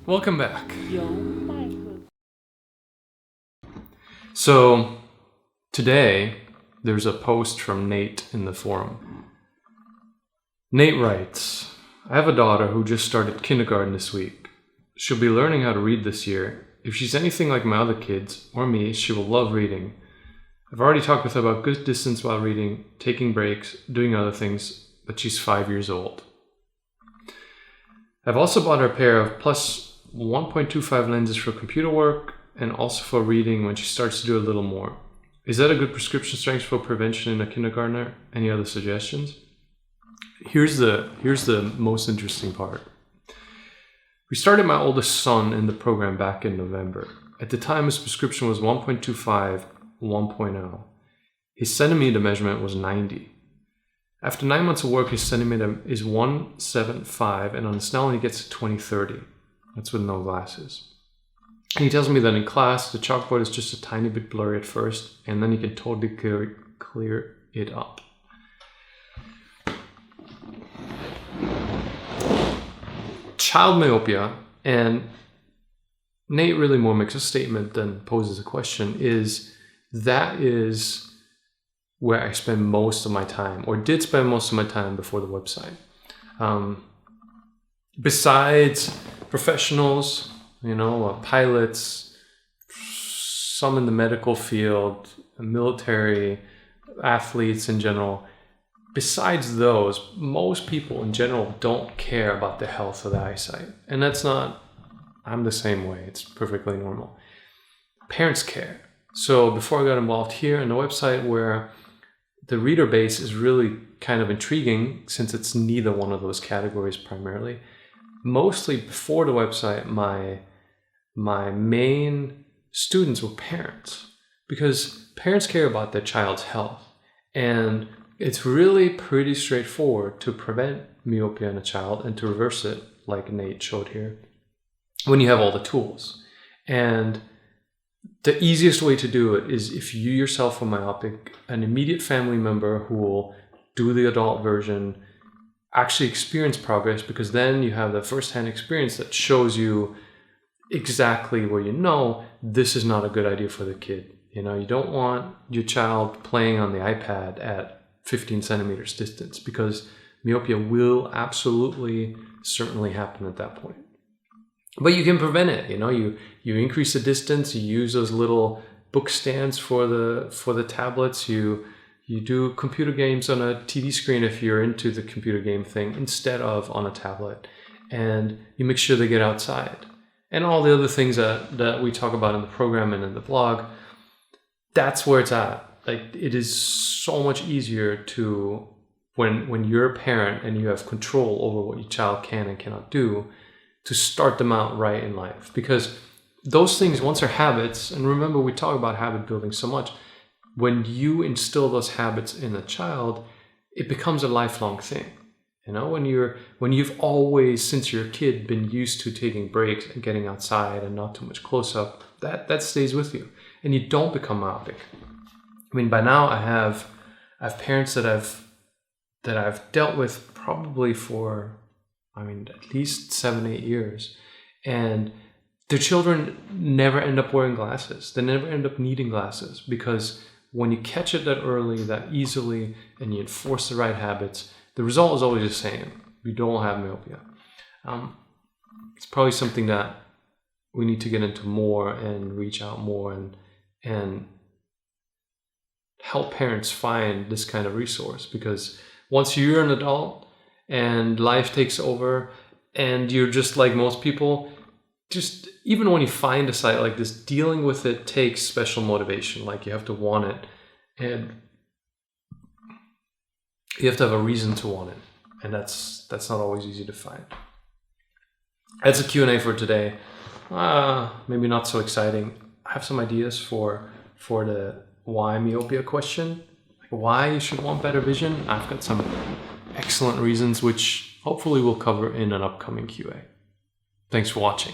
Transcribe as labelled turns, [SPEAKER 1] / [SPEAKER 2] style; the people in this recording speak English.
[SPEAKER 1] Welcome back.
[SPEAKER 2] Yo, Michael.
[SPEAKER 1] So today there's a post from Nate in the forum. Nate writes, I have a daughter who just started kindergarten this week. She'll be learning how to read this year. If she's anything like my other kids or me, she will love reading. I've already talked with her about good distance while reading, taking breaks, doing other things, but she's 5 years old. I've also bought her a pair of plus 1.25 lenses for computer work and also for reading when she starts to do a little more. Is that a good prescription strength for prevention in a kindergartner? Any other suggestions? Here's the most interesting part. We started my oldest son in the program back in November. At the time, his prescription was 1.25, 1.0. His centimeter measurement was 90. After 9 months of work, his centimeter is 175, and on the Snellen he gets to 20/30. That's with no glasses. And he tells me that in class, the chalkboard is just a tiny bit blurry at first, and then he can totally clear it up. Child myopia, and Nate really more makes a statement than poses a question, is where I spend most of my time, or did spend most of my time before the website. Besides professionals, pilots, some in the medical field, military, athletes in general, besides those, most people in general don't care about the health of the eyesight. And I'm the same way, it's perfectly normal. Parents care. So before I got involved here in the website, where the reader base is really kind of intriguing since it's neither one of those categories primarily, mostly before the website, my main students were parents, because parents care about their child's health. And it's really pretty straightforward to prevent myopia in a child and to reverse it, like Nate showed here, when you have all the tools. And the easiest way to do it is if you yourself are myopic, an immediate family member who will do the adult version actually experience progress, because then you have the first-hand experience that shows you exactly where this is not a good idea for the kid. You don't want your child playing on the iPad at 15 centimeters distance, because myopia will absolutely certainly happen at that point. But you can prevent it. You increase the distance, you use those little book stands for the tablets, you do computer games on a TV screen if you're into the computer game thing instead of on a tablet. And you make sure they get outside. And all the other things that we talk about in the program and in the blog, that's where it's at. Like, it is so much easier to, when you're a parent and you have control over what your child can and cannot do, to start them out right in life. Because those things, once they're habits, and remember we talk about habit building so much, when you instill those habits in a child, it becomes a lifelong thing. When you've always, since you're a kid, been used to taking breaks and getting outside and not too much close up, that stays with you, and you don't become myopic. By now I have parents that I've dealt with probably for at least 7-8 years, and their children never end up wearing glasses. They never end up needing glasses, because when you catch it that early, that easily, and you enforce the right habits, the result is always the same. You don't have myopia. It's probably something that we need to get into more and reach out more and help parents find this kind of resource, because once you're an adult and life takes over and you're just like most people, just even when you find a site like this, dealing with it takes special motivation. Like, you have to want it, and you have to have a reason to want it, and that's not always easy to find. That's a Q&A for today. Maybe not so exciting. I have some ideas for the why myopia question, like why you should want better vision. I've got some excellent reasons, which hopefully we'll cover in an upcoming QA. Thanks for watching.